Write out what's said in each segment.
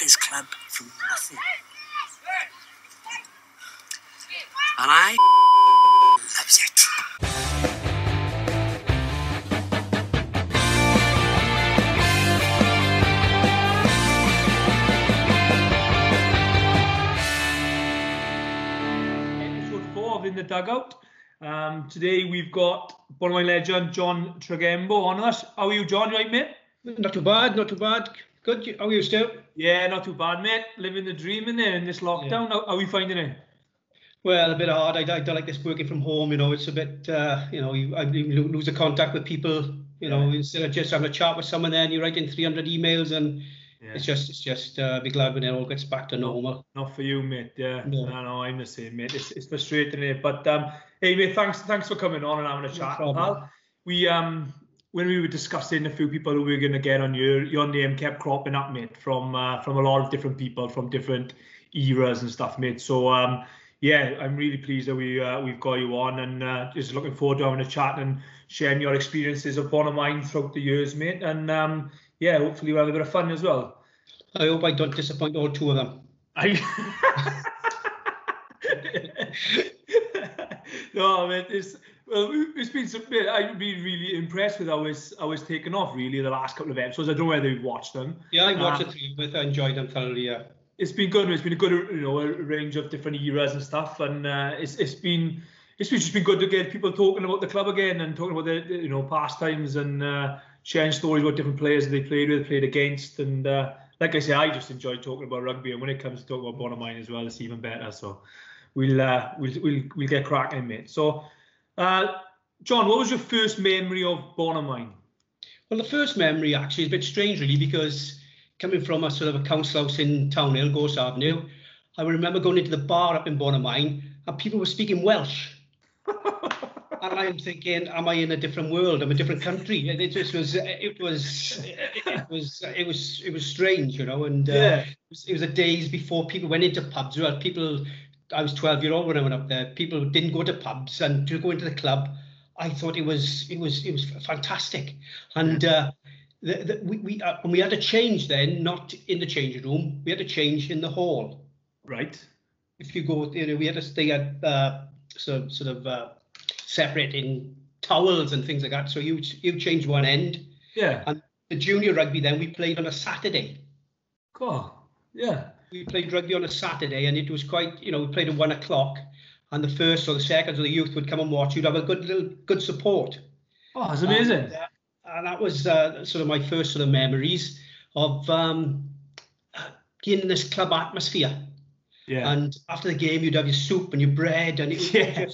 his club from nothing. And I loves it. Episode 4 of In the Dugout. Today we've got Bonymaen legend John Tregembo on us. How are you, John? You right, mate? Not too bad, not too bad. Good. How are you, Stu? Yeah, not too bad, mate. Living the dream in there in this lockdown. Yeah. How are you finding it? Well, a bit hard. I don't like this working from home. You know, it's a bit. I lose the contact with people. You know, instead of just having a chat with someone, then you're writing 300 emails, and it's just. Be glad when it all gets back to normal. Not for you, mate. Yeah, no, I'm the same, mate. It's frustrating, mate. But hey, mate, thanks for coming on and having a chat, pal. When we were discussing a few people who we were going to get on, your name kept cropping up, mate, from a lot of different people from different eras and stuff, mate. So yeah, I'm really pleased that we've got you on, and just looking forward to having a chat and sharing your experiences of Bonymaen throughout the years, mate. And yeah, hopefully we'll have a bit of fun as well. I hope I don't disappoint all two of them. No, mate, it's been some, I've been really impressed with how it's taken off, really, the last couple of episodes. I don't know whether you've watched them. Yeah, I watched it too, but I enjoyed them thoroughly, yeah. It's been good. It's been a good, a range of different eras and stuff, and it's just been good to get people talking about the club again and talking about the past times and sharing stories about different players they played with, played against, and like I say, I just enjoy talking about rugby, and when it comes to talking about Bonymaen as well, it's even better. So we'll get cracking, mate. So. John, what was your first memory of Bonymaen? Well, the first memory actually is a bit strange, really, because coming from a sort of a council house in Town Hill, Gorse Avenue, I remember going into the bar up in Bonymaen and people were speaking Welsh. And I'm thinking, am I in a different world? I'm a different country. It was strange, and it was the days before people went into pubs. Well, I was 12-year-old when I went up there. People didn't go to pubs, and to go into the club, I thought it was fantastic. And we had to change then, not in the changing room. We had to change in the hall. Right. If you go, we had to stay at sort of separate in towels and things like that. So you change one end. Yeah. And the junior rugby then we played on a Saturday. Cool. Yeah. We played rugby on a Saturday, and it was quite, we played at 1 o'clock, and the first or the seconds of the youth would come and watch. You'd have a good support. Oh, that's amazing. And that was sort of my first sort of memories of being in this club atmosphere. Yeah. And after the game, you'd have your soup and your bread, and it's the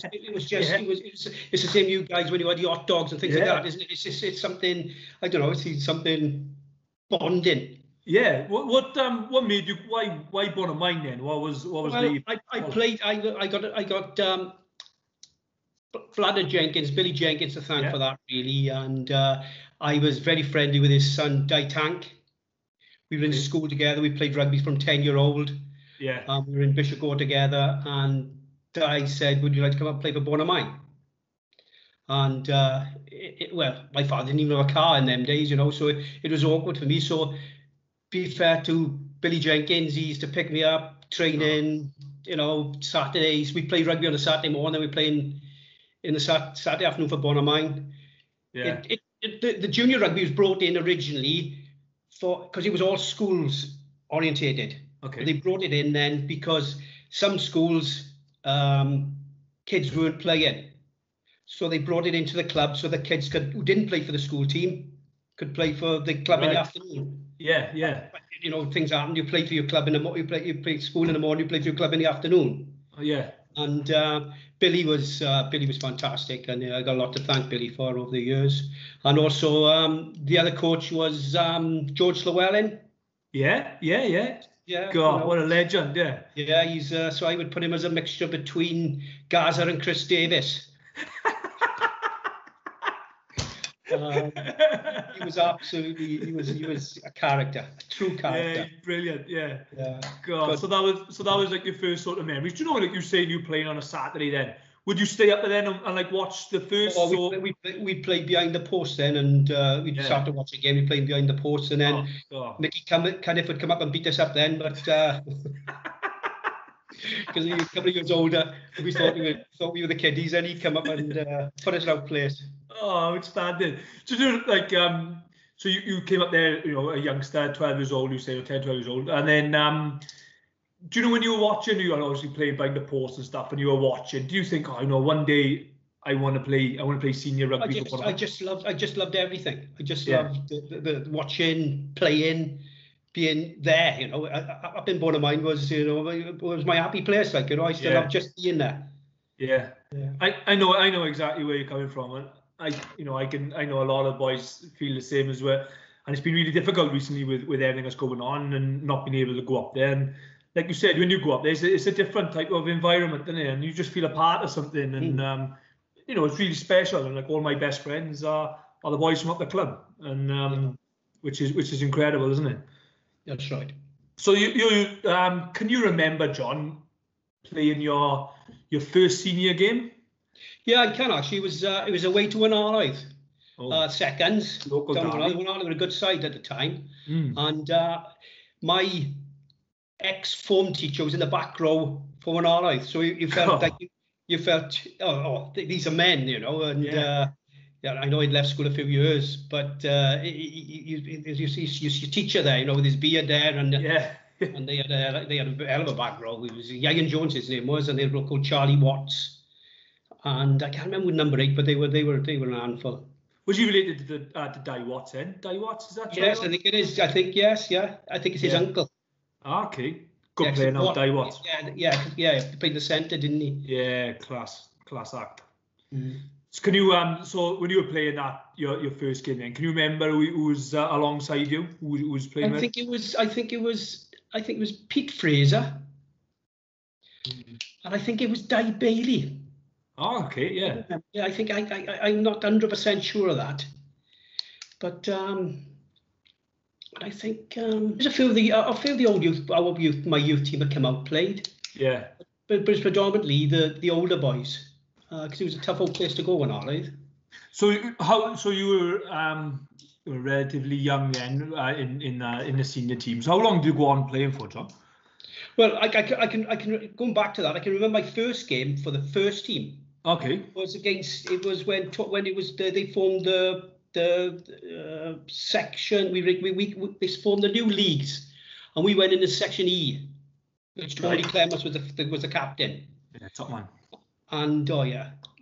same you guys when you had your hot dogs and things like that, isn't it? It's something, I don't know, it's something bonding. Yeah. What made you? Why Bonymaen then? What was the? I got Fladder Jenkins, Billy Jenkins to thank for that, really, and I was very friendly with his son Dai Tank. We were in school together. We played rugby from 10-year-old. Yeah. We were in Bishopgore together, and Dai said, "Would you like to come up and play for Bonymaen?" And well, my father didn't even have a car in them days, so it was awkward for me. So. Be fair to Billy Jenkins, he used to pick me up, training, Saturdays. We played rugby on a Saturday morning, we playing in the Saturday afternoon for Bonymaen. Yeah. The junior rugby was brought in originally because it was all schools orientated. Okay. But they brought it in then because some schools, kids weren't playing. So they brought it into the club so the kids who didn't play for the school team could play for the club in the afternoon. Yeah. But, things happen. You play for your club in the morning. You play school in the morning. You play for your club in the afternoon. Oh yeah. And Billy was fantastic, and I got a lot to thank Billy for over the years. And also the other coach was George Llewellyn. Yeah. God, what a legend! Yeah. Yeah, he's so I would put him as a mixture between Gaza and Chris Davis. He was absolutely, he was a character, a true character. Yeah, brilliant. Yeah. God. So that was like your first sort of memories. Do you know, like you saying you playing on a Saturday then? would you stay up there then and like watch the first? We played behind the post then, and we'd start to watch a game. We played behind the post, and then Mickey Cunliffe would come up and beat us up then, but because he was a couple of years older, we thought we were the kiddies, and he'd come up and put us out place. Oh, outstanding! So like so you came up there, a youngster, 12 years old, you say, or 10, 12 years old, and then. Do you know when you were watching, you were obviously playing behind the post and stuff, and you were watching, do you think, one day I want to play senior rugby? I just loved everything. I just loved the watching, playing, being there, up in Bonymaen was my happy place, I still love just being there. Yeah. I know exactly where you're coming from, and I know a lot of boys feel the same as well, and it's been really difficult recently with everything that's going on and not being able to go up there. And like you said, when you go up there, it's a different type of environment, isn't it? And you just feel a part of something, and it's really special. And like all my best friends are the boys from up the club, and which is incredible, isn't it? That's right. So you can you remember, John, playing your first senior game? Yeah, I can actually. It was away to Untitled. Seconds. Local Untitled were a good side at the time, and my ex-form teacher was in the back row for Untitled, so you felt like you felt these are men, and I know he'd left school a few years, but you see your teacher there, with his beard there, and and they had a hell of a back row. It was Ian Jones, his name was, and they were called Charlie Watts, and I can't remember number 8, but they were an handful. Was he related to Di Watts then? Di Watts, is that? Yes, I think it is. I think yes, yeah. I think it's his uncle. Okay, good player now, Di Watts. Yeah. He played the centre, didn't he? Yeah, class act. So can you so when you were playing that your first game, then can you remember who was alongside you? Who was playing? I think it was Pete Fraser, and I think it was Di Bailey. Oh, okay, yeah. Yeah, I think I'm not 100% sure of that, but I think there's a few of the old youth, my youth team that come out played. Yeah. But it's predominantly the older boys, because it was a tough old place to go in Ireland. So you were relatively young then in the senior team. So how long did you go on playing for, John? Well, I can going back to that. I can remember my first game for the first team. Okay. It was when it was they formed the section. They formed the new leagues, and we went into Section E, which Tony Clements was the captain. Yeah, top man. And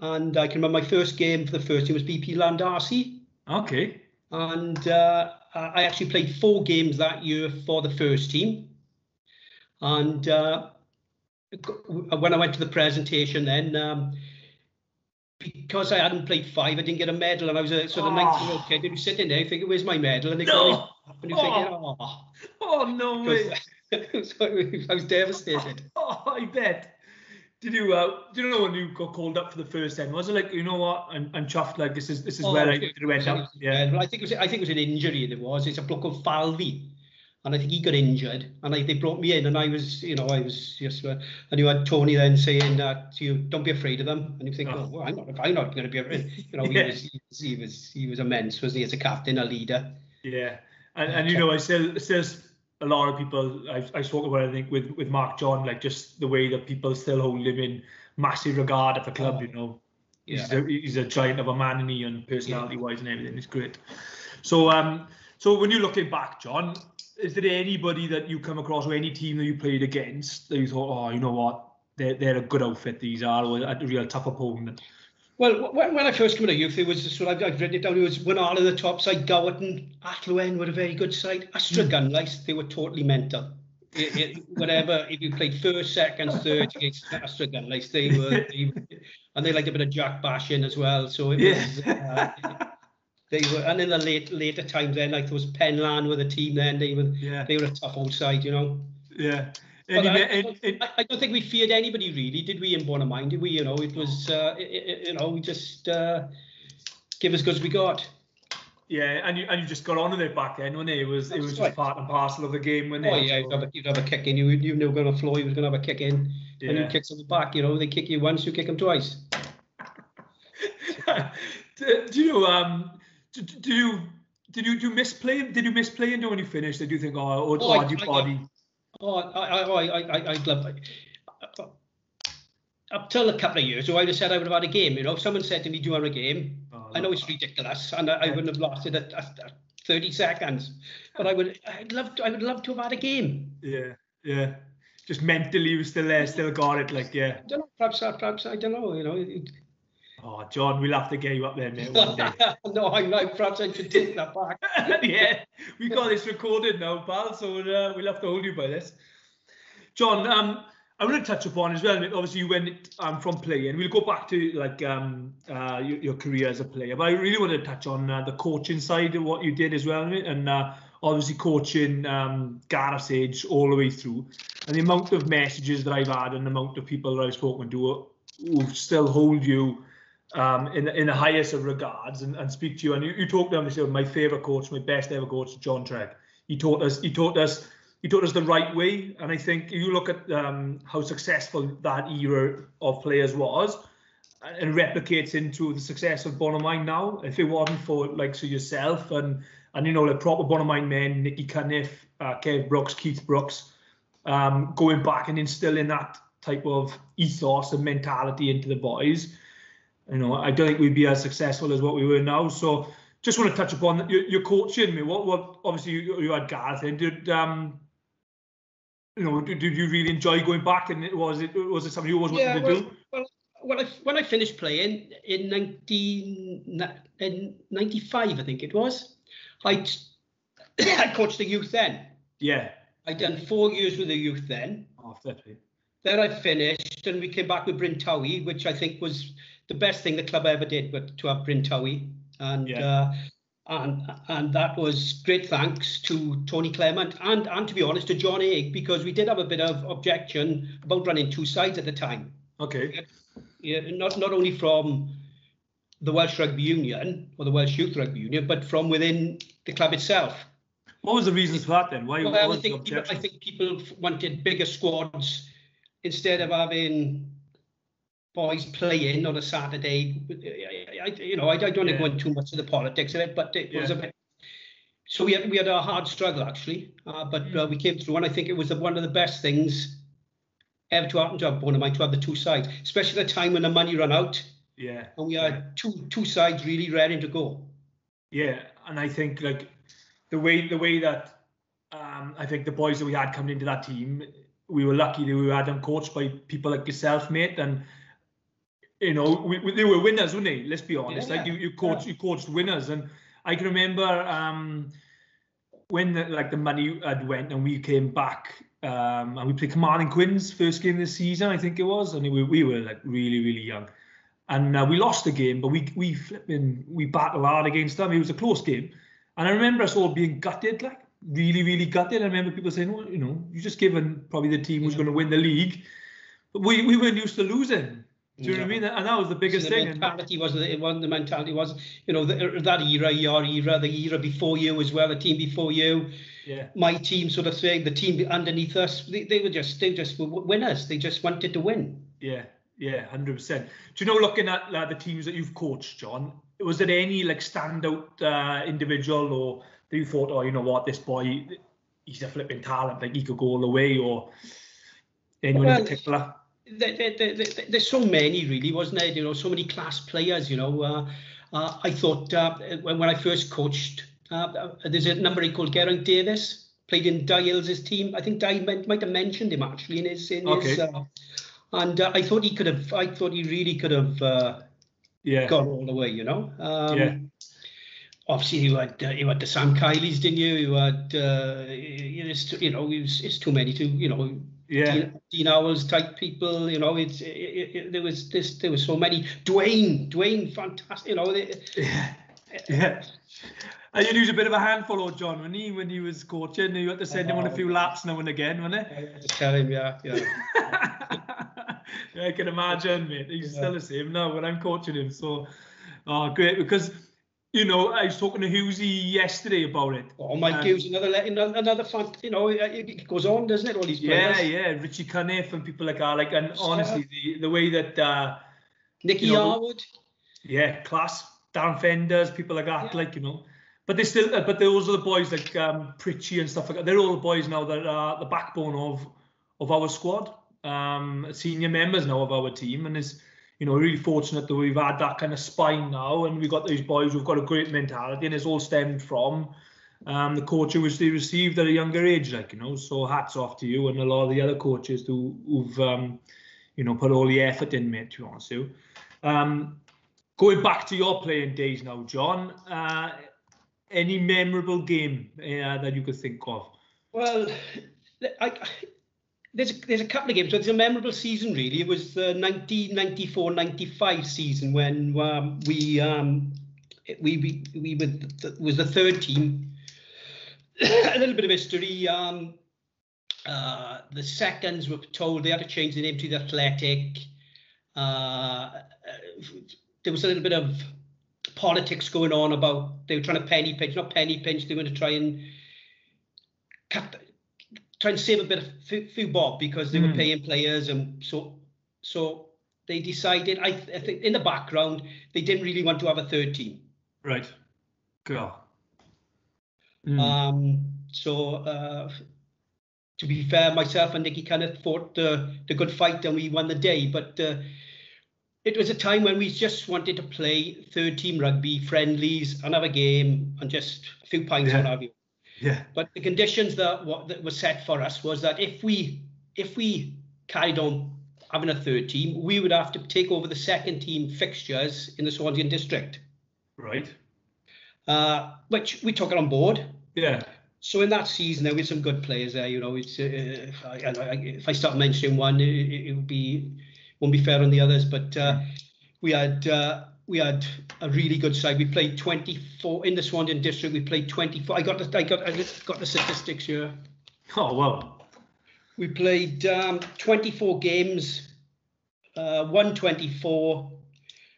and I can remember my first game for the first team was BP Landarcy. Okay. And I actually played 4 games that year for the first team. And when I went to the presentation, then because I hadn't played 5, I didn't get a medal, and I was a sort of 19-year-old kid who was sitting there thinking, "Where's my medal?" And they got and you're thinking, "Oh no way!" So I was devastated. Oh, I bet. Did you do you know when you got called up for the first time? Was it like, you know what, I'm chuffed, like this is where I went up? Yeah. Well, I think it was an injury. It's a bloke called Falvey. And I think he got injured, and they brought me in, and I was just, and you had Tony then saying that to you, don't be afraid of them, and you think, well, I'm not going to be afraid. He was immense, wasn't he, as a captain, a leader. Yeah, and I still a lot of people I spoke about, I think with Mark John, like just the way that people still hold him in massive regard at the club. He's a giant of a man, and he, and personality wise and everything, it's great. So when you're looking back, John, is there anybody that you come across, or any team that you played against, that you thought, oh, you know what, they're a good outfit, these are, or a real tough opponent? Well, when I first came to youth, it was sort of, I've written it down, it was Winnall of the top side, Gowerton, Athlone were a very good side, Astra Gunlice, they were totally mental. Whatever, if you played first, second, third against Astra Gunlice, they were, and they liked a bit of jack bashing as well, so it was... They were, and in the later times then, like there was Penlan with a team then, they were a tough old side, Yeah. I don't think we feared anybody really, did we, in Bonymaen? Did we? It was, we just give as good as we got. Yeah, and you just got on with it back then, wasn't it? It was just right. part and parcel of the game, wasn't it? Oh yeah, you'd have a kick in. You knew going to floor. You was going to have a kick in, and you kick to the back. You know, they kick you once, you kick them twice. Do you miss playing? Did you miss playing when you finished? Did you think, I love it. Up till a couple of years ago, I would have said I would have had a game. You know, if someone said to me, "Do you want a game?" I know it's ridiculous, and I wouldn't have lasted 30 seconds. But I would love to have had a game. Yeah. Just mentally, you were still there, still got it. Like, yeah. I don't know. Perhaps I don't know. You know. Oh, John, we'll have to get you up there, mate, one day. No, perhaps I should take that back. Yeah, we got this recorded now, pal, so we'll have to hold you by this. John, I want to touch upon as well, obviously you went from playing. We'll go back to like your career as a player, but I really want to touch on the coaching side of what you did as well, mate, and obviously coaching Gareth's age all the way through. And the amount of messages that I've had and the amount of people that I've spoken to who still hold you in the highest of regards and speak to you. And you talked about my favourite coach, my best ever coach, John Tregembo. He taught us the right way. And I think you look at how successful that era of players was and replicates into the success of Bonymaen now. If it wasn't for like yourself and like proper Bonymaen men, Nicky Cunniff, Kev Brooks, Keith Brooks, going back and instilling that type of ethos and mentality into the boys, I don't think we'd be as successful as what we were now. So just want to touch upon your coaching. What obviously you had Gareth in. Did you really enjoy going back? And was it something you always wanted to do? Well, when I finished playing in 1995, I think it was, I coached the youth then. Yeah. I'd done 4 years with the youth then. Oh, definitely. Then I finished, and we came back with Bryn Towie, which I think was the best thing the club ever did, but to have Bryn Towie, and that was great thanks to Tony Clement and to be honest to John Haig, because we did have a bit of objection about running two sides at the time. Okay. Yeah, not only from the Welsh Rugby Union or the Welsh Youth Rugby Union, but from within the club itself. What was the reasons for that then? Why? Well, I think people wanted bigger squads instead of having boys playing on a Saturday. I don't want to go into too much of the politics of it, but it was a bit. So we had a hard struggle actually, but we came through, and I think it was one of the best things ever to happen to have Bonymaen, to have the two sides, especially at the time when the money ran out. Yeah. And we had two sides really ready to go. Yeah, and I think like the way that I think the boys that we had coming into that team, we were lucky that we had them coached by people like yourself, mate, and they were winners, weren't they? Let's be honest. Yeah, like you coached winners, and I can remember when the money had went and we came back and we played Commanding Quins first game of the season, I think it was, and we were like really, really young, and we lost the game, but we battled hard against them. It was a close game, and I remember us all being gutted, like really, really gutted. I remember people saying, well, you're just given probably the team who's going to win the league, but we weren't used to losing. Do you know what I mean? And that was the biggest thing. The mentality was that the mentality was, that era, your era, the era before you as well, the team before you, my team sort of thing, the team underneath us, they were just winners. They just wanted to win. Yeah, 100%. Do you know, looking at the teams that you've coached, John, was there any like standout individual, or that you thought, oh, you know what, this boy, he's a flipping talent, like he could go all the way, or anyone in particular? There's so many, really, wasn't there? So many class players. I thought when I first coached, there's a number called Geraint Davis, played in Di Hills' team. I think Di might have mentioned him actually in his. And I thought he really could have gone all the way. Obviously, you had the Sam Kileys, didn't you? You had it's too many to Dean Howells type people. There was so many. Dwayne, fantastic. And you used a bit of a handful, old John, when he was coaching. You had to send him on a few laps now and again, wasn't it? I had to tell him, yeah. I can imagine, mate. He's still the same now when I'm coaching him. So, great, because you know, I was talking to Hughesy yesterday about it. Oh, Mike Hughes, another fan. You know, it goes on, doesn't it? All these players. Yeah, Richie Cunniff and people like that. Like, and honestly, the way that Nicky Yarwood. Yeah, class. Darren Fenders, people like that. Yeah. Like, you know, but they still, but those are the boys like Pritchie and stuff like that. They're all the boys now that are the backbone of our squad. Senior members now of our team, and is, you know, really fortunate that we've had that kind of spine now, and we've got these boys who've got a great mentality, and it's all stemmed from the coaching which they received at a younger age, like, you know. So hats off to you and a lot of the other coaches who've you know, put all the effort in, mate, to be honest with you. Going back to your playing days now, John, any memorable game that you could think of? Well, there's a couple of games. So it's a memorable season, really. It was the 1994-95 season when we was the third team. A little bit of history. The seconds were told they had to change the name to the Athletic. There was a little bit of politics going on about they were trying to not penny pinch. They were going to try and save a bit of few bob because they were paying players, and so they decided. I think in the background they didn't really want to have a third team. Right. Go. So to be fair, myself and Nicky kind of fought the good fight, and we won the day. But it was a time when we just wanted to play third team rugby, friendlies, and have a game, and just a few pints, what have you. Yeah. But the conditions that were set for us was that if we carried on having a third team, we would have to take over the second team fixtures in the Swansea district. Right. Which we took it on board. Yeah. So in that season, there were some good players there. You know, it's if I start mentioning one, it won't be fair on the others. But we had a really good side. We played 24 in the Swansea district. We played 24. I got the statistics here. Oh wow. We played 24 games, won 24.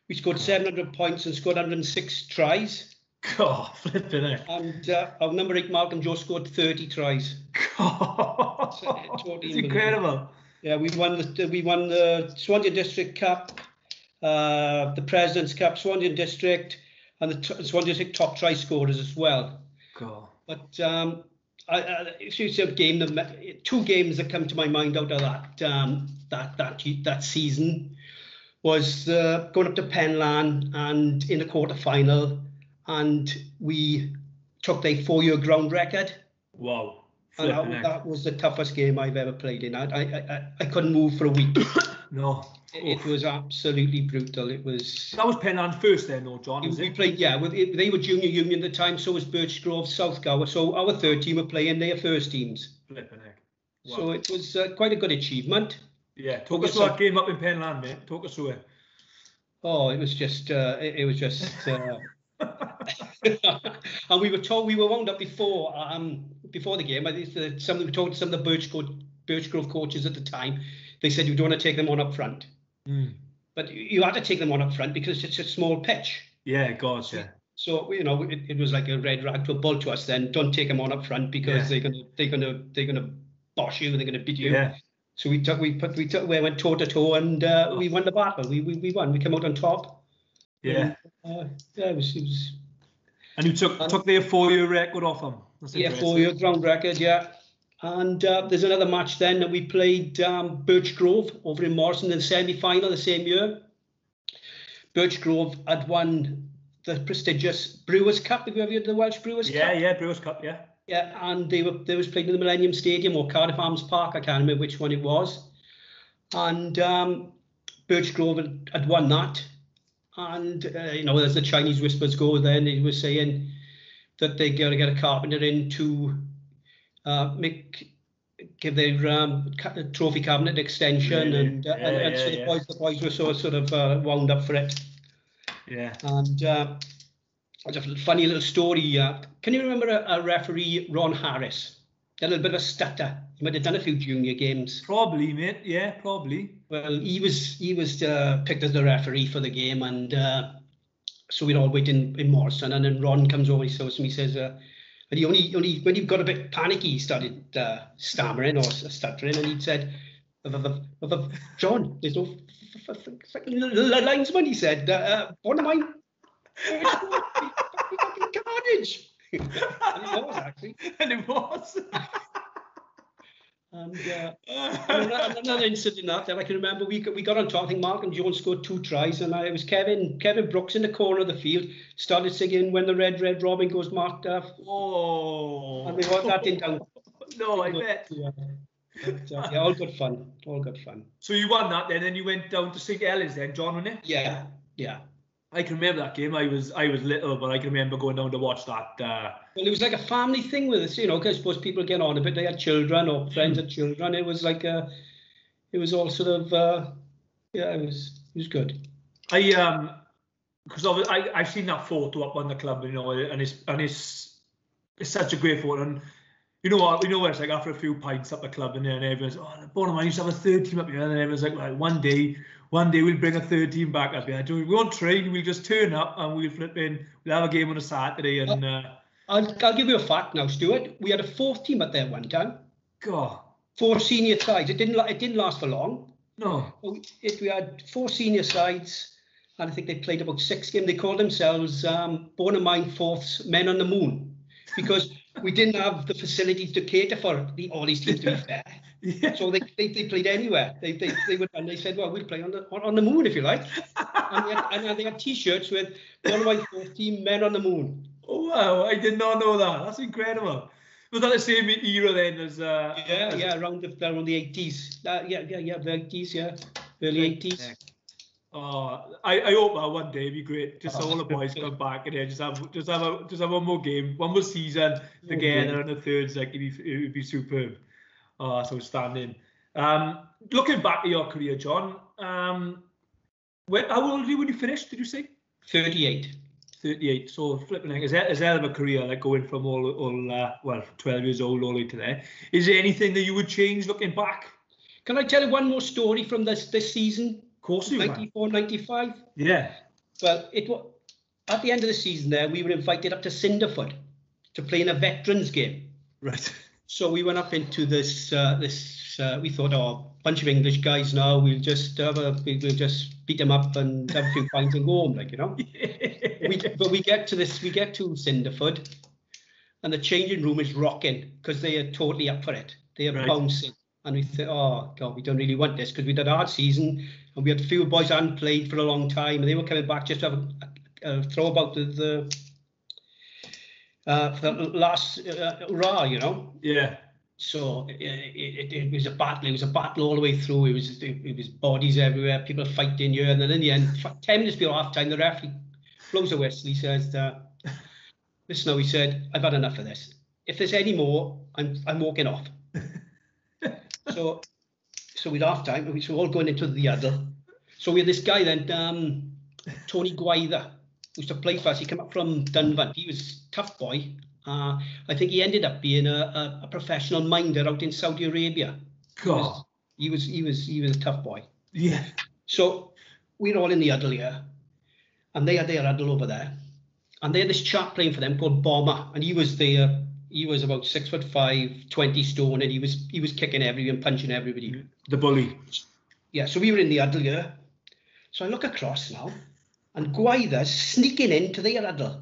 We scored 700 points and scored 106 tries. God, flipping it. And our number 8 Malcolm Joe scored 30 tries. God, it's incredible. Yeah, we won the Swansea District Cup, the President's Cup, Swansea District, and the Swansea District top try scorers as well. God. But if you say two games that come to my mind out of that season was going up to Penlan and in the quarter-final, and we took their 4-year ground record. Wow. And that was the toughest game I've ever played in. I couldn't move for a week. No. It was absolutely brutal. It was. That was Penlan first then, though, John, we played, yeah. They were junior union at the time, so was Birchgrove, Southgower. So our third team were playing their first teams. Flipping heck. Wow. So it was quite a good achievement. Yeah, talk us through that game up in Penlan, mate. Talk us through it. Oh, it was just. And we were wound up before the game. We told some of the Birchgrove coaches at the time. They said you don't want to take them on up front, but you had to take them on up front because it's a small pitch. Yeah, God, yeah. So you know it was like a red rag to a bull to us. Then don't take them on up front because they're gonna bosh you. They're gonna beat you. Yeah. So we went toe to toe and we won the battle. We won. We came out on top. Yeah. It was. And you took their 4-year record off them. Yeah, 4-year ground record, yeah. And there's another match then that we played Birchgrove over in Morrison in the semi-final the same year. Birchgrove had won the prestigious Brewers Cup. Have you ever heard of the Welsh Brewers Cup? Yeah, Brewers Cup, yeah. Yeah, and they was played in the Millennium Stadium or Cardiff Arms Park. I can't remember which one it was. And Birchgrove had won that. And, as the Chinese whispers go then, they were saying that they're going to get a carpenter in to give their trophy cabinet extension. And so the boys were sort of wound up for it. Yeah. And it's a funny little story. Can you remember a referee, Ron Harris? A little bit of a stutter. He might have done a few junior games. Probably, mate. Yeah, probably. Well, he was picked as the referee for the game, and so we're all waiting in Morrison, and then Ron comes over, he says to me, he says, and he only when he got a bit panicky, he started stammering or stuttering, and he said, John, there's no fucking linesman, he said, Bonymaen, fucking carnage. And it was, actually. And it was. And another incident in that I can remember, we got on top. I think Malcolm Jones scored 2 tries, and it was Kevin Brooks in the corner of the field started singing "When the Red Robin Goes Marked Off." Oh, and that didn't count. No, I bet. Yeah. But, yeah, all good fun. So you won that then you went down to St. Helens then, John, wasn't it? Yeah. I can remember that game. I was little, but I can remember going down to watch that. Well, it was like a family thing with us, because I suppose people get on a bit. They had children or friends had children. It was like it was all sort of it was good. Because I've seen that photo up on the club, and it's such a great photo. And you know what it's like after a few pints up the club, and then everyone's, Bonymaen used to have a third team up here, and then everyone's like, well, one day we'll bring a third team back up here. We won't train, we'll just turn up and we'll have a game on a Saturday. And I'll give you a fact now, Stuart. We had a 4th team up there one time. God. 4 senior sides. It didn't last for long. No. We had 4 senior sides, and I think they played about 6 games. They called themselves Bonymaen Fourth's Men on the Moon, because we didn't have the facilities to cater for all these teams, to be fair. Yeah. So they played anywhere. They said, well, we'll play on the moon if you like. And they had T-shirts with Bonymaen Fourth Team Men on the Moon. Oh wow! I did not know that. That's incredible. Was that the same era then as? Around the 80s. The 80s, early 80s. Yeah. Oh, I hope that one day it'd be great. Just all the boys come back and just have one more game, one more season together, and the third's like it'd be superb. Oh, that's outstanding. Looking back at your career, John, how old were you when you finished? Did you say? 38. 38. So flipping is that of a career, like going from all 12 years old all the way to there. Is there anything that you would change looking back? Can I tell you one more story from this season? Of course you 94, 95. Yeah. Well, it was at the end of the season there, we were invited up to Cinderford to play in a veterans game. Right. So we went up into this. We thought, a bunch of English guys now. We'll just beat them up and have a few pints and go home, But we get to Cinderford, and the changing room is rocking because they are totally up for it. They are bouncing, and we thought, oh God, we don't really want this because we did a hard season, and we had a few boys who hadn't played for a long time, and they were coming back just to have a throw about the for the last hurrah, Yeah. So it was a battle. It was a battle all the way through. It was bodies everywhere, people fighting here, and then in the end, 10 minutes before half time, the referee blows a whistle. He says, "Listen, now," he said, "I've had enough of this. If there's any more, I'm walking off." So with half time, we were all going into the huddle. So we had this guy then, Tony Gwaither, who used to play for us. He came up from Dunvant. He was a tough boy. I think he ended up being a professional minder out in Saudi Arabia. God. He was a tough boy. Yeah. So we're all in the huddle here, and they had their huddle over there, and they had this chap playing for them called Bomber, and he was there. He was about 6'5", 20 stone, and he was kicking everyone, punching everybody. The bully. Yeah. So we were in the huddle here. So I look across now, and Gwaither's sneaking into the huddle.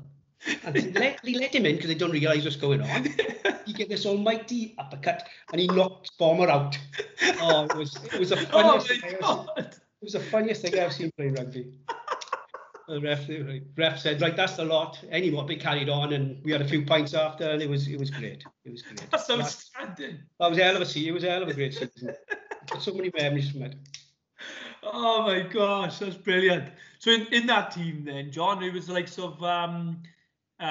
And they let him in because they don't realise what's going on. He gave this almighty uppercut and he knocked Bomber out. Oh, it was the funniest thing it was the funniest thing I've seen play rugby. The ref said, "Right, that's the lot." Anyway, we carried on and we had a few pints after, and it was great. It was great. That's outstanding. That was a hell of a season. It was a hell of a great season. Got so many memories from it. Oh my gosh, that's brilliant. So in that team then, John, it was like sort of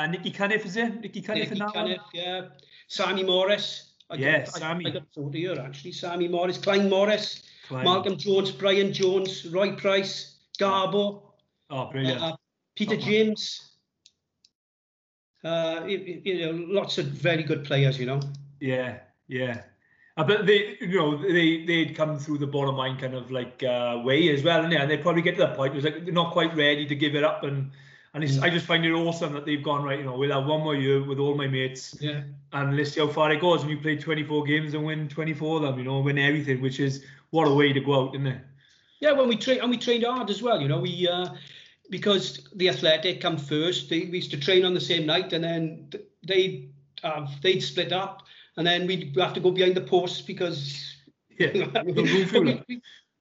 Nicky Cunniff, is it? Nicky Cunniff, yeah. Sammy Morris. Sammy. I got a photo here, actually. Sammy Morris, Klein Morris, Malcolm Jones, Brian Jones, Roy Price, Garbo. Oh, brilliant. Peter James. Lots of very good players, Yeah. But they'd come through the Bonymaen kind of like way as well, and they probably get to that point. It was like they're not quite ready to give it up and And I just find it awesome that they've gone, right, you know, we'll have one more year with all my mates. Yeah. And let's see how far it goes. And you play 24 games and win 24 of them, you know, win everything, which is what a way to go out, isn't it? Yeah, well, we trained hard as well, you know. We because the athletic come first, we used to train on the same night, and then they'd split up, and then we'd have to go behind the posts because no room for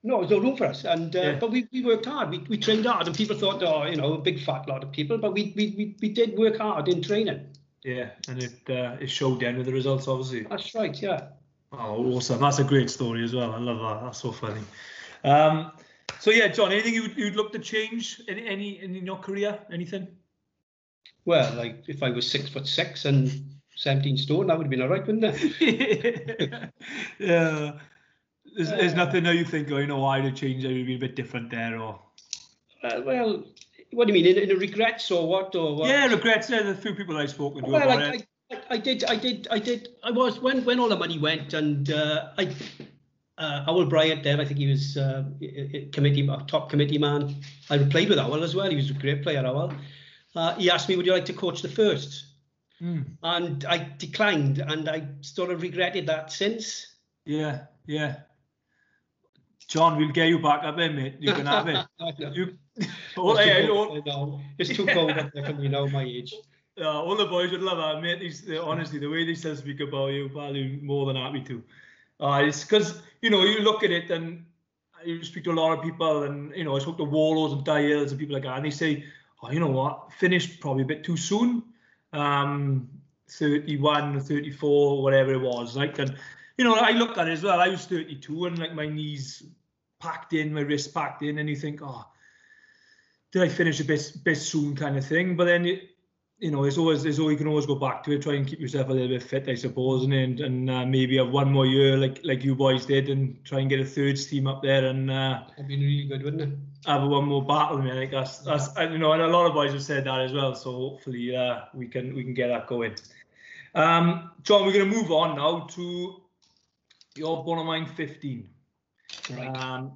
no, there's no room for us. And but we worked hard. We trained hard, and people thought, oh, you know, a big fat lot of people, but we did work hard in training. Yeah, and it showed then with the results, obviously. That's right. Yeah. Oh, awesome! That's a great story as well. I love that. That's so funny. So yeah, John, anything you'd look to change in your career? Anything? Well, like if I was 6'6" and 17 stone, that would have been all right, wouldn't it? Yeah. There's nothing that you think, oh, you know, I'd have changed. It would be a bit different there, or. Well, what do you mean? In regrets or what? Or what? Yeah, regrets. There's a few people I've spoken to about it. I did. I was when all the money went, and Owl Bryant there, I think he was top committee man. I played with Owl as well. He was a great player, Owl. He asked me, would you like to coach the first? And I declined, and I sort of regretted that since. Yeah. John, we'll get you back up there, mate. You can have it. It's too cold up there for me now, my age. All the boys would love that, mate. Honestly, the way they still speak about you, probably more than happy to. It's because, you know, you look at it and you speak to a lot of people, and, you know, I spoke to Warlords and Dials and people like that, and they say, oh, you know what, finished probably a bit too soon. 31, 34, whatever it was. Like, and, you know, I look at it as well. I was 32 and, like, my knees packed in, my wrists packed in, and you think, oh, did I finish a bit soon kind of thing? But then, you know, you can always go back to it, try and keep yourself a little bit fit, I suppose, and maybe have one more year like you boys did, and try and get a third team up there, and that'd be really good, wouldn't it? Have one more battle. I mean, I think that's you know, and a lot of boys have said that as well. So hopefully we can get that going. John, we're going to move on now to your Bonymaen 15. Right.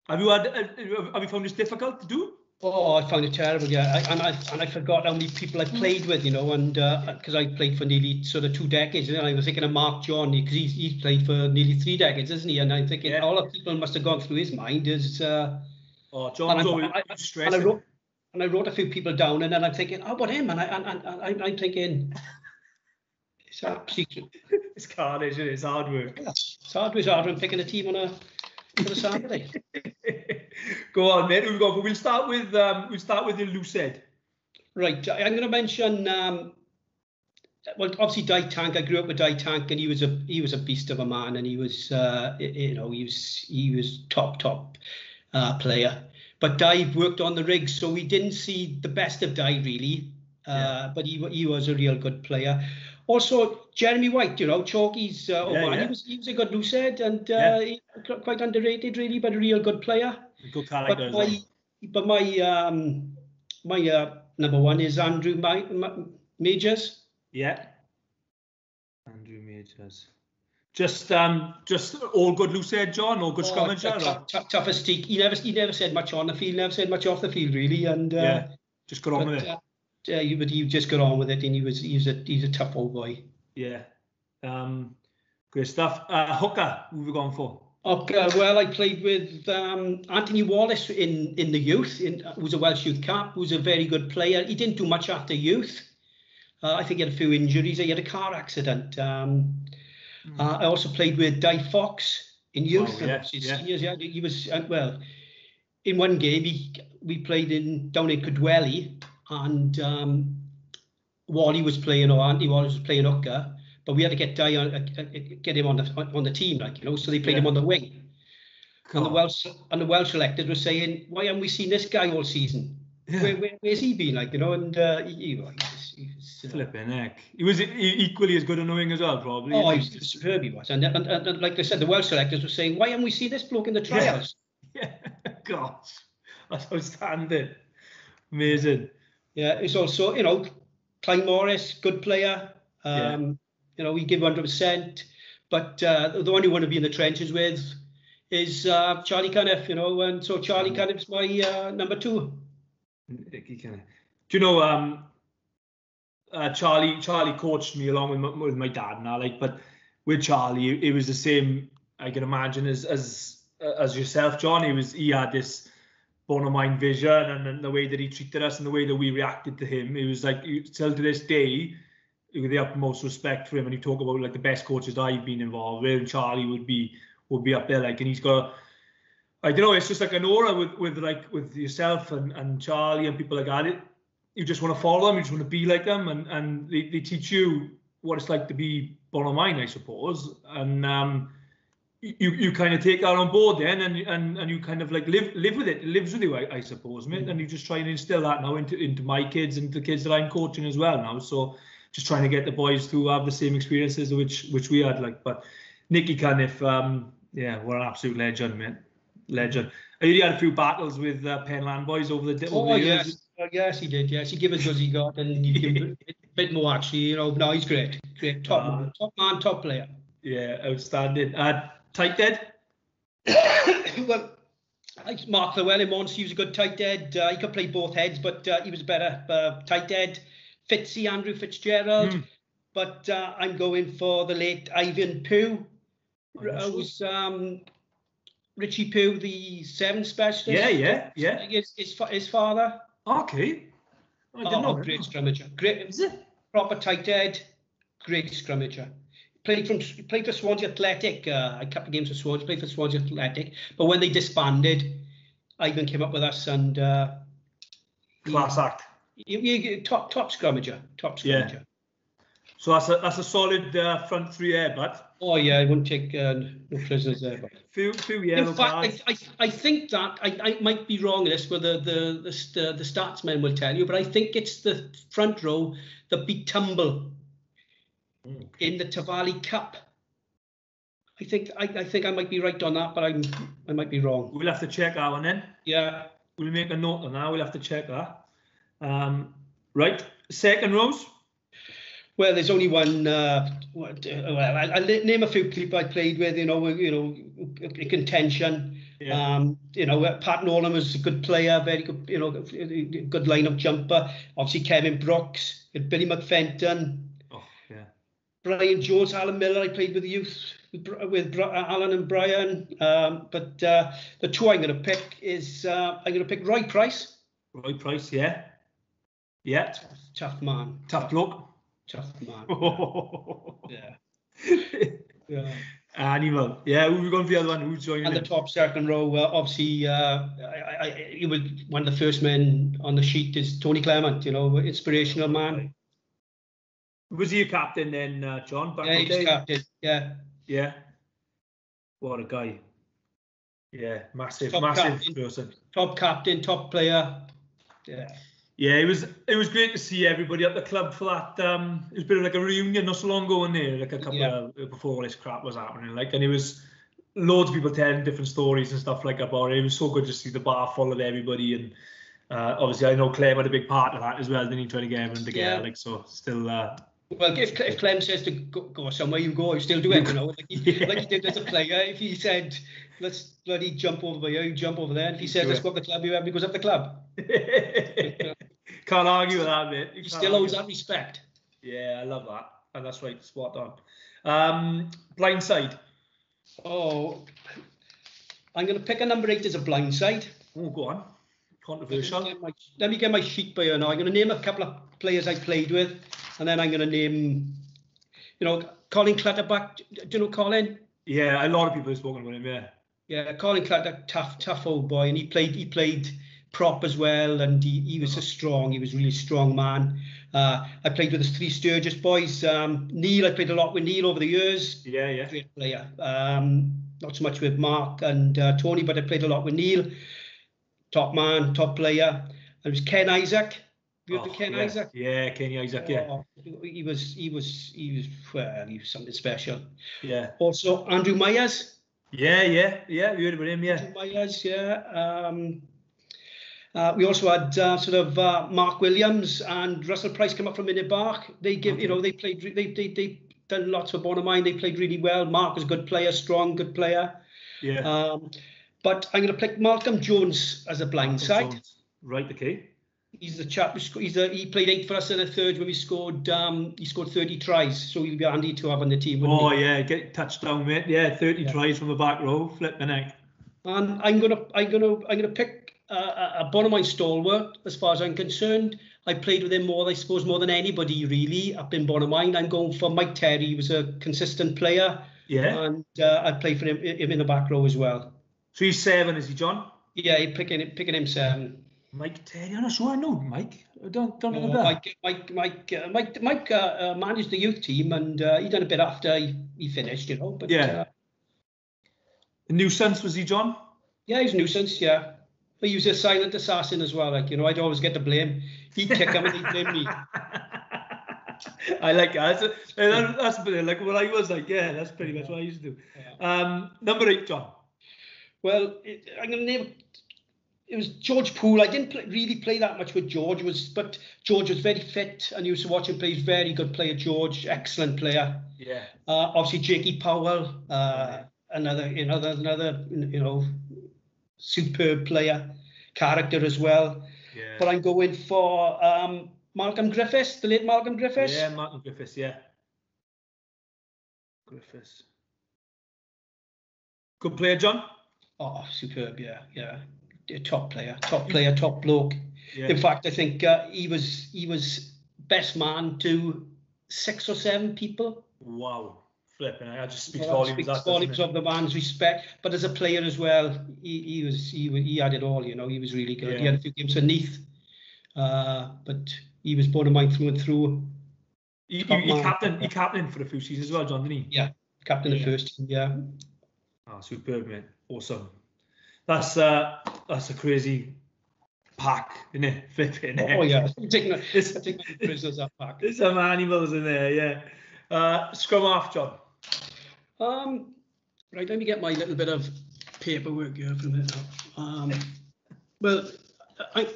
Have you found this difficult to do? Oh, I found it terrible, yeah. I forgot how many people I played with, you know, and because I played for nearly sort of 2 decades, and I was thinking of Mark John, because he's played for nearly 3 decades, isn't he? And I'm thinking all the people must have gone through his mind is. John's always stressing. And I wrote a few people down, and then I'm thinking, oh, about him, and I'm thinking, it's a secret. It's carnage, isn't it? It's hard work. Yeah, it's hard work picking a team on a Saturday. Go on, mate. We'll start with the Lucid. Right. I'm going to mention. Well, obviously, Di Tank. I grew up with Di Tank, and he was a beast of a man, and he was, you know, he was top player. But Di worked on the rigs, so we didn't see the best of Di really. But he was a real good player. Also, Jeremy White, you know, Chalky's man. He was a good loosehead, and quite underrated really, but a real good player. Good character. But my number one is Andrew Majors. Yeah. Andrew Majors. Just all good loosehead, John, all good scrummager. Tough as teak. He never said much on the field, never said much off the field really, and just got on with it. But he just got on with it, and he's a tough old boy. Yeah. Great stuff. Hooker, who have we gone for? Hooker, well, I played with Anthony Wallace in the youth, who was a Welsh youth cap, who was a very good player. He didn't do much after youth. I think he had a few injuries. He had a car accident. I also played with Di Fox in youth. Seniors, he was, well, in one game, we played down in Cadwelly, and Wally was playing, or Anthony Wallace was playing hooker, but we had to get him on the team, like, you know, so they played him on the wing. And the Welsh selectors were saying, why haven't we seen this guy all season? Where's he been, like, you know? And he was flipping heck. He was equally as good on the wing as well, probably. Oh, he was superb, he was. And like I said, the Welsh selectors were saying, why haven't we seen this bloke in the trials? Yeah. Gosh, that's outstanding. Amazing. Yeah, it's also, you know, Clyde Morris, good player. You know, we give 100%. But the one you want to be in the trenches with is Charlie Cunniff, you know, and so Charlie Cunniff's my number 2. Nicky kind of. Do you know? Charlie coached me along with my dad and I but with Charlie, it was the same. I can imagine as yourself, John. He had this Bonymaen vision and the way that he treated us and the way that we reacted to him. It was like still to this day, with the utmost respect for him. And you talk about like the best coaches I've been involved with, and Charlie would be up there. Like, and he's got, I don't know, it's just like an aura with yourself and Charlie and people like that. You just want to follow them, you just want to be like them, and they teach you what it's like to be Bonymaen, I suppose. And you kind of take that on board then, and you kind of like live with it. It lives with you, I suppose, mate. And you just try and instill that now into my kids and the kids that I'm coaching as well now. So just trying to get the boys to have the same experiences which we had. Like, but Nicky Cunniff, what an absolute legend, mate. Legend. I really had a few battles with Penland boys over the years. Yes, he did. Yes, he gave us what he got, and he gave a bit more actually. You know, no, he's great. Great, top man, top player. Yeah, outstanding. Tight dead. Well, Mark Llewellyn once. He was a good tight dead. He could play both heads, but he was better tight dead. Fitzy, Andrew Fitzgerald. But I'm going for the late Ivan Poole. Was Richie Poole the 7 specialist? Yeah. His father. Okay. I didn't know. Great scrummager. Great. Is it? Proper tight head. Great scrummager. Played for Swansea Athletic. A couple of games for Swansea. Played for Swansea Athletic. But when they disbanded, Ivan came up with us and class act. Top scrummager. Top scrummager. Yeah. So that's a solid front 3 there, but. Oh yeah, I wouldn't take no prisoners there. But. Few yellow cards. I think that I might be wrong in this, but the statsmen will tell you. But I think it's the front row that beat Tumble in the Tavali Cup. I think I might be right on that, but I might be wrong. We'll have to check that one then. Yeah, we'll make a note on that. We'll have to check that. Right, second rows. Well, there's only one. I'll name a few people I played with. Contention. Yeah. Pat Nolan was a good player, very good. Good line-up jumper. Obviously, Kevin Brooks, Billy McFenton. Oh yeah. Brian Jones, Alan Miller. I played with the youth with Alan and Brian. But the two I'm going to pick is I'm going to pick Roy Price. Roy Price, yeah. Yeah. Tough man. Tough bloke. Tough man. Yeah. Animal. Yeah, who are we going for the other one? Who's joining? And the top second row, obviously, he was one of the first men on the sheet is Tony Clement. Inspirational man. Was he a captain then, John? Yeah, he was captain. Yeah. Yeah. What a guy. Yeah, massive captain, person. Top captain, top player. Yeah. Yeah, it was great to see everybody at the club for that. It was a bit of like a reunion not so long ago in there, like a couple of before all this crap was happening. And it was loads of people telling different stories and stuff like about it. It was so good to see the bar full of everybody, and obviously I know Clem had a big part of that as well. Didn't he, trying to get everyone together? Yeah. So still. Well, if Clem says to go somewhere, you go. You still do it, like he did as a player. If he said, "Let's bloody jump over here," you jump over there. And if he says, "Let's go up the club," he goes up the club. Can't argue with that, mate. He still owes that respect. Yeah, I love that. And that's right, spot on. Blindside. Oh, I'm going to pick a number 8 as a blindside. Oh, go on. Controversial. Let me get my sheet by here now. I'm going to name a couple of players I played with, and then I'm going to name, Colin Clatterback. Do you know Colin? Yeah, a lot of people have spoken about him, yeah. Yeah, Colin Clatterback, tough old boy, and he played prop as well, and he was he was a really strong man. I played with the 3 Sturgis boys. Neil, I played a lot with Neil over the years. Yeah. Great player. Not so much with Mark and Tony, but I played a lot with Neil. Top man, top player. And it was Ken Isaac. You heard of Ken Isaac? Yeah, Kenny Isaac, yeah. He was something special. Yeah. Also, Andrew Myers. Yeah. You heard about him, yeah. Andrew Myers, yeah. We also had Mark Williams and Russell Price come up from Minnebark. They done lots for Bonymaen. They played really well. Mark was a good player, strong, good player. Yeah. But I'm going to pick Malcolm Jones as a blind side. Right, okay. He's the chap. He played 8 for us in the third when we scored. He scored 30 tries, so he'll be handy to have on the team. Oh yeah, get touchdown, mate. Yeah, 30 tries from the back row, flipping heck. And I'm gonna pick a Bonymaen stalwart as far as I'm concerned. I played with him I suppose more than anybody really up in Bonymaen. I'm going for Mike Terry. He was a consistent player. Yeah. And I played for him in the back row as well. So he's 7, is he, John? Yeah, picking him 7. Mike Terry, I'm not sure I know Mike. I don't know that. Mike managed the youth team, and he done a bit after he finished, you know. But yeah. The nuisance, was he, John? Yeah, he's a nuisance. Yeah, but he was a silent assassin as well. Like, you know, I'd always get the blame. He'd kick him and he'd blame me. I like that. That's a bit like what I was like. Yeah, that's pretty much what I used to do. Yeah. Number 8, John. Well, I'm going to name. It was George Poole. I didn't really play that much with George, but George was very fit, and used to watch him play. He's a very good player, George. Excellent player. Yeah. Obviously, Jakey Powell, another superb player, character as well. Yeah. But I'm going for Malcolm Griffiths, the late Malcolm Griffiths. Yeah, Malcolm Griffiths. Yeah. Griffiths. Good player, John. Oh, superb. Yeah. Top player, top bloke. Yeah. In fact, I think he was best man to 6 or 7 people. Wow, flipping! I just speaks volumes. Speaks volumes of the man's respect. But as a player as well, he had it all. You know, he was really good. Yeah. He had a few games for Neath, but he was Bonymaen through and through. He captained for a few seasons as well, John, didn't he? Yeah, captain of the first team. Yeah. Oh, superb, mate! Awesome. That's a crazy pack, isn't it? Flipping. Oh yeah, taking prisoners that pack. There's some animals in there, yeah. Scrum half, John. Right, let me get my little bit of paperwork here for a minute. Well, I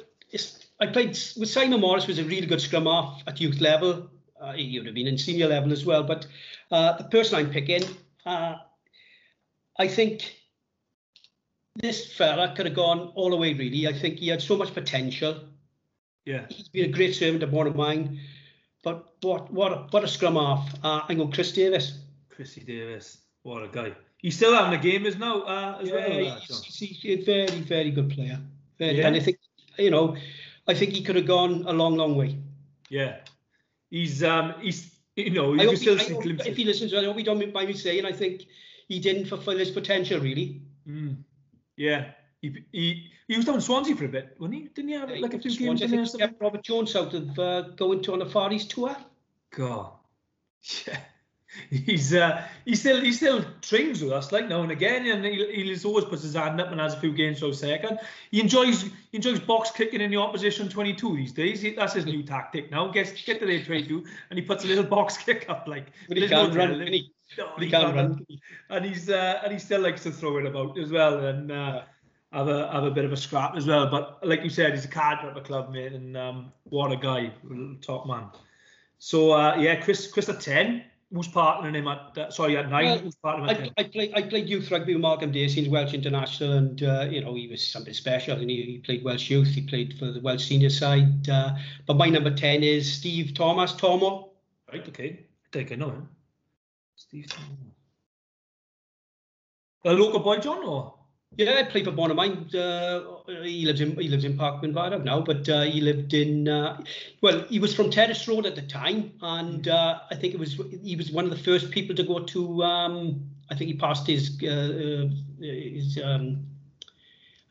played with Simon Morris. Was a really good scrum half at youth level. He would have been in senior level as well. But the person I'm picking, I think. This fella could have gone all the way, really. I think he had so much potential. Yeah. He's been a great servant to Bonymaen. But what a scrum half. I'm going Chris Davis. Chrissy Davis. What a guy. He's still having a game now as well. He's a very, very good player. And I think, I think he could have gone a long, long way. Yeah. He's if he listens, I hope he don't mind me saying, I think he didn't fulfill his potential, really. Mm. Yeah, he was down in Swansea for a bit, wasn't he? Didn't he have like a few games in there? He kept Robert Jones out of going on the Far East tour. God, yeah, he still trains with us like now and again, and he always puts his hand up and has a few games for a second. He enjoys box kicking in the opposition 22 these days. That's his new tactic now. Get to the 22 and he puts a little box kick up like. But he can't run. He can't run. And he still likes to throw it about as well and have a bit of a scrap as well. But like you said, he's a character at the club, mate, and what a guy, top man. So Chris at 10. Who's partnering him at 9? Who's partnering at 10? I played youth rugby with Malcolm Dacey in Welsh International, and he was something special. And he played Welsh youth. He played for the Welsh senior side. But my number 10 is Steve Thomas, Tomo. Right. Okay. I think I know him. Steve Tomo. A local boy, John, or? Yeah, I played for Bonymaen. He lives in Park Winvarog now, but he lived in. He was from Terrace Road at the time, and I think he was one of the first people to go to. I think he passed his.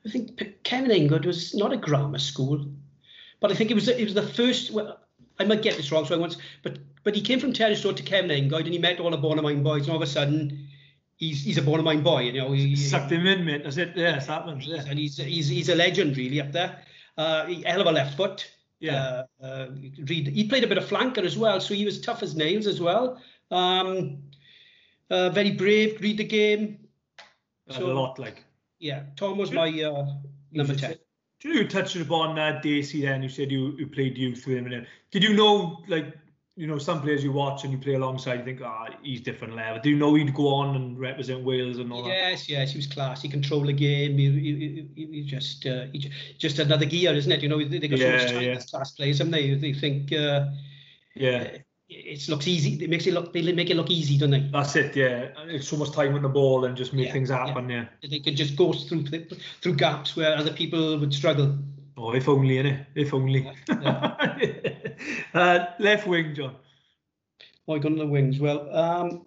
I think Kevin England was not a grammar school, but I think it was the first. Well, I might get this wrong, so I once, but he came from Terrace Road to Kevin England, and he met all the Bonymaen boys, and all of a sudden. He's a Bonymaen boy, He sucked him in, mate. That's it. Yeah, it's happened. Yeah. And he's a legend, really, up there. Hell of a left foot. Yeah. He played a bit of flanker as well, so he was tough as nails as well. Very brave. Read the game. A lot, like. Yeah, Tom was my number 10. You touched upon Dacey then. You said you played youth with him. Did you know, like, you know, some players you watch and you play alongside, you think, he's different level. Do you know he'd go on and represent Wales and all that? Yes, he was class. He controlled the game. He just another gear, isn't it? You know, they got so much time as class players, haven't they? They think, it looks easy. They make it look easy, don't they? That's it. Yeah, it's so much time on the ball and just make things happen. Yeah. They could just go through gaps where other people would struggle. Oh, if only, innit? If only. Left wing, John. I got on the wings. Well,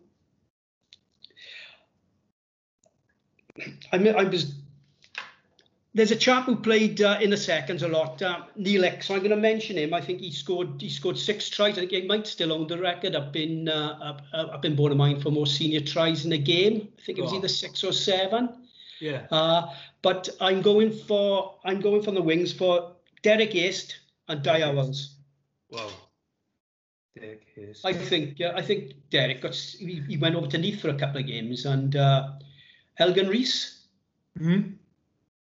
there's a chap who played in the seconds a lot, Neil X. So I'm going to mention him. I think he scored 6 tries. I think he might still own the record up in Bonymaen for more senior tries in a game. I think it was either 6 or 7. Yeah. But I'm going from the wings for Derek East and Di Owls. Wow. Derek East. I think Derek he went over to Neath for a couple of games, and Elgin Rees. Mm-hmm.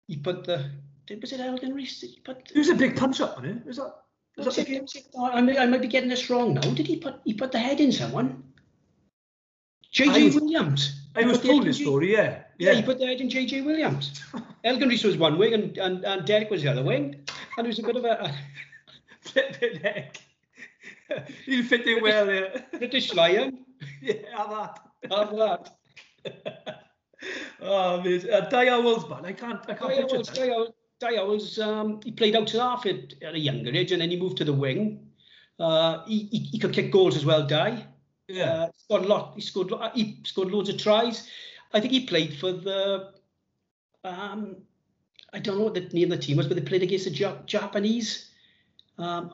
He put was it Elgin Rees? He was a big punch up on it. Was that the game? I might be getting this wrong now. Did he put the head in someone? JJ Williams. I was told this story, yeah. Yeah, he put the head in JJ Williams. Elgin Rees was one wing and Derek was the other wing. And it was a bit of a flipping heck. He'll fit in well there. British Lion. Yeah, have that. Oh, amazing. Di Owls, man. I can't picture that. Di Owls, he played out half at a younger age, and then he moved to the wing. He could kick goals as well, Di. Yeah. He scored loads of tries. I think he played for the I don't know what the name of the team was, but they played against the Japanese. I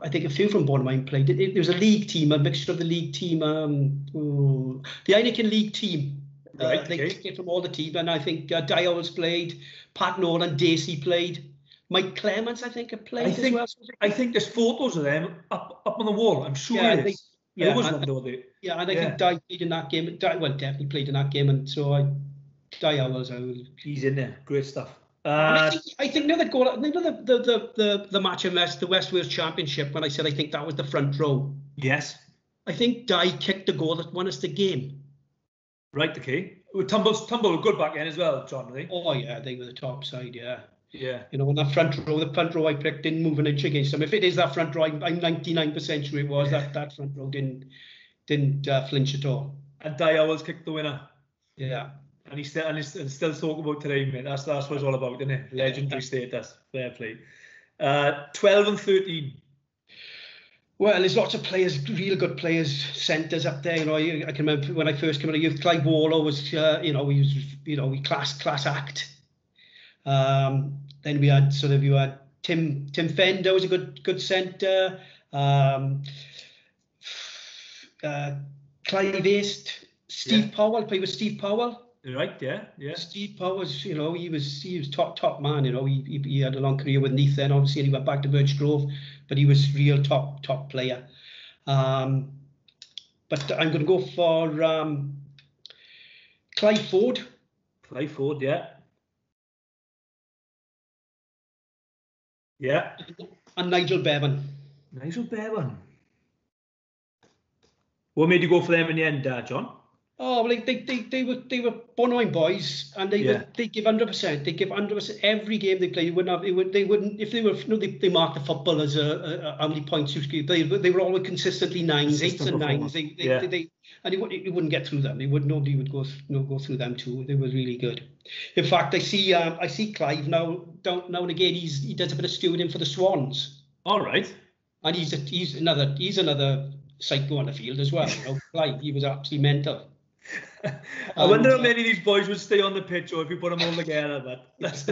think a few from Bonymaen played. There was a league team, a mixture of the league team, the Heineken League team. Right, they picked it from all the teams, and I think Di Owls played, Pat Nolan, Dacey played, Mike Clements, I think, had played as well. I think there's photos of them up on the wall. I'm sure it is. There was one, though. Yeah, and I think Di played in that game. Definitely played in that game, and so Di Owls. He's in there. Great stuff. I think another goal. The match in the West Wales Championship, when I said I think that was the front row. Yes. I think Di kicked the goal that won us the game. Right, okay. Tumble were good back then as well, John, I think. Oh, yeah, they were the top side, yeah. Yeah. You know, on that front row I picked didn't move an inch against them. If it is that front row, I'm 99% sure it was. That front row didn't flinch at all. And Di Owls kicked the winner. Yeah. And he's still talking about today, mate. That's what it's all about, isn't it? Legendary status. Fair play. 12 and 13. Well, there's lots of players, real good players, centres up there. You know, I can remember when I first came out of youth, Clive Warlow was, he was, class act. Then we had Tim Fender was a good centre. Clive East, Steve Powell, played with Steve Powell. Right, yeah. Steve Powell's, he was top man. You know, he had a long career with Neath then, obviously, and he went back to Birch Grove, but he was real top player. But I'm going to go for Clive Ford. Clive Ford, yeah. Yeah. And Nigel Bevan. Nigel Bevan. What made you go for them in the end, John? Oh, well, they were Bonymaen boys, and they give 100%. They give 100% every game they play. They mark the football as how many points you give. They were always consistently 9s, 8s, and 9s. And it wouldn't get through them. Nobody would go through them too. They were really good. In fact, I see Clive now and again. He does a bit of stewarding for the Swans. All right. And he's another psycho on the field as well. You know, Clive, he was absolutely mental. I wonder how many of these boys would stay on the pitch, or if you put them all together. But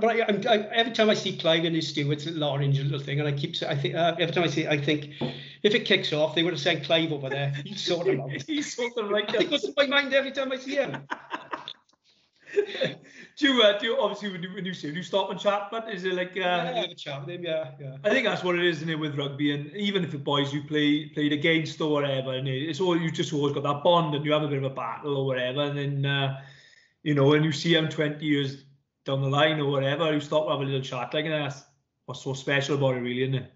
every time I see Clive in his stew, it's a little orange little thing, and every time I see it, I think if it kicks off, they would have sent Clive over there. He'd sort them out. He's sort them right out. It goes in my mind every time I see him. Do you obviously when you stop and chat, but is it like I have a chat with him, yeah. I think that's what it is, isn't it, with rugby, and even if the boys you played against or whatever, and it's all you just always got that bond, and you have a bit of a battle or whatever, and then when you see him 20 years down the line or whatever, you stop and have a little chat, like, and that's what's so special about it, really, isn't it?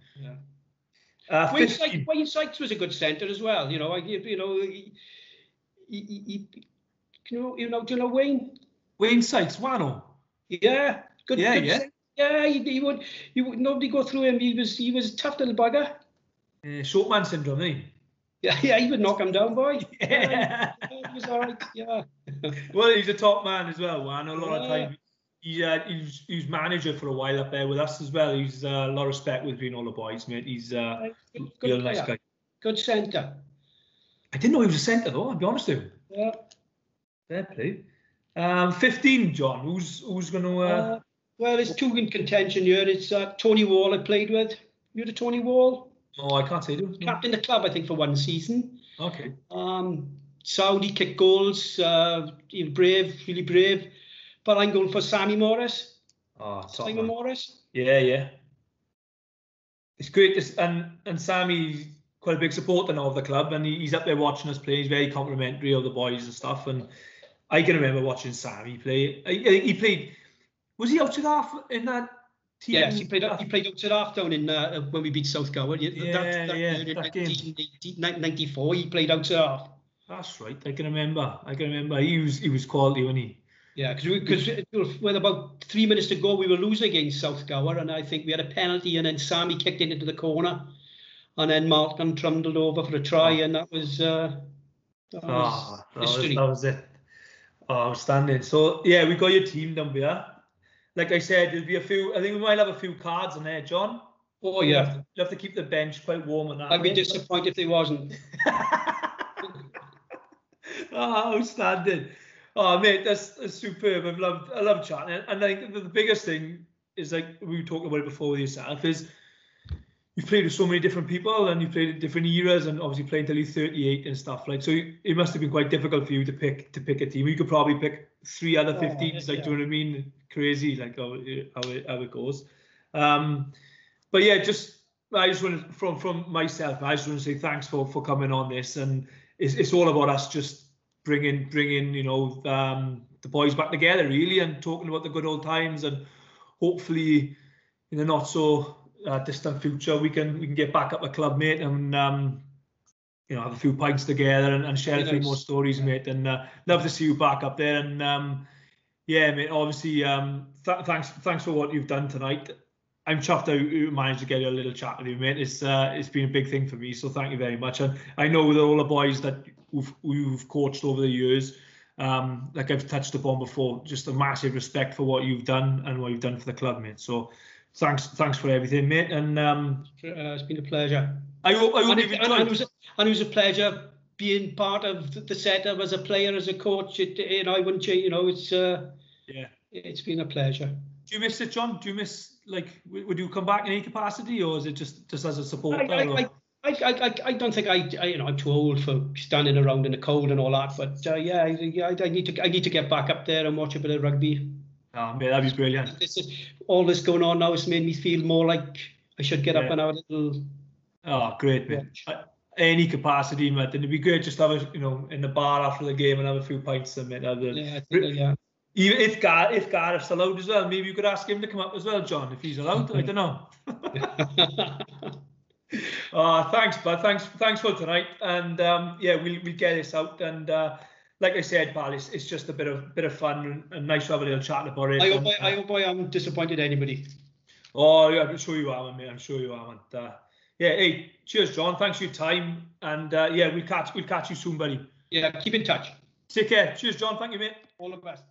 Wayne Sykes was a good centre as well. Do you know Wayne? Wayne Sykes, Wano. Yeah, good. Yeah, good yeah. Centre. Yeah, he would nobody go through him. He was a tough little bugger. Short man syndrome, eh? Yeah, he would knock him down, boy. Yeah. He was all right. Yeah. Well, he's a top man as well, Wano. A lot of time. He was manager for a while up there with us as well. He's a lot of respect between all the boys, mate. He's a real nice guy. Good centre. I didn't know he was a centre though. I'll be honest with you. Yeah. Fair play. 15, John. Who's going to? Well, there's two in contention here. It's Tony Wall I played with. You the Tony Wall? Oh, I can't say him. No. Captain the club, I think, for one season. Okay. Saudi kicked goals. Brave, really brave. But I'm going for Sammy Morris. Oh, Simon Morris. Yeah. It's great. And Sammy's quite a big supporter now of the club, and he's up there watching us play. He's very complimentary of the boys and stuff. And I can remember watching Sammy play. He played. Was he outside half in that team? Yes, he played outside half down in when we beat South Gower. That in 1994, he played outside half. That's right. I can remember. He was quality, wasn't he? Yeah, because with about 3 minutes to go, we were losing against South Gower, and I think we had a penalty, and then Sammy kicked it into the corner, and then Malcolm trundled over for a try, and that was history. That was it. Oh, outstanding. So yeah, we got your team down there. Like I said, there'll be a few. I think we might have a few cards in there, John. Oh yeah. You have to keep the bench quite warm and that. I'd be disappointed if there wasn't. Oh, outstanding. Oh mate, that's superb. I love chatting. And I think the biggest thing is, like we were talking about it before with yourself, is you've played with so many different people and you've played in different eras, and obviously playing till you're 38 and stuff. Like, so it must have been quite difficult for you to pick a team. You could probably pick 3 other 15s, like, do you know what I mean? Crazy, like how it goes. But yeah, I just want to, from myself, I just want to say thanks for coming on this, and it's all about us just bringing the boys back together really, and talking about the good old times, and hopefully in the not so distant future we can get back up a club, mate, and have a few pints together and share a few more stories, mate, and love to see you back up there. And yeah, mate, obviously thanks for what you've done tonight. I'm chuffed I managed to get a little chat with you, mate. It's been a big thing for me, so thank you very much. And I know that all the boys that we've coached over the years, like I've touched upon before, just a massive respect for what you've done and what you've done for the club, mate. So thanks for everything, mate. And it's been a pleasure. I hope you've enjoyed. And it was a pleasure being part of the setup as a player, as a coach. I wouldn't change. It's been a pleasure. Do you miss it, John? Do you miss, like, would you come back in any capacity, or is it just as a supporter? I don't think I'm too old for standing around in the cold and all that. But I need to get back up there and watch a bit of rugby. Oh, mate, that'd be brilliant. All this going on now has made me feel more like I should get up and have a little. Oh, great, mate. Any capacity, mate. And it'd be great just to have in the bar after the game and have a few pints, mate. Even if Gareth's allowed as well, maybe you could ask him to come up as well, John, if he's allowed. I don't know. Thanks, bud. Thanks for tonight. And we'll get this out. And like I said, pal, it's just a bit of fun and nice to have a little chat about it. I hope I haven't disappointed anybody. Oh yeah, I'm sure you haven't, mate. I'm sure you haven't. Hey, cheers, John. Thanks for your time. And we'll catch you soon, buddy. Yeah, keep in touch. Take care. Cheers, John. Thank you, mate. All the best.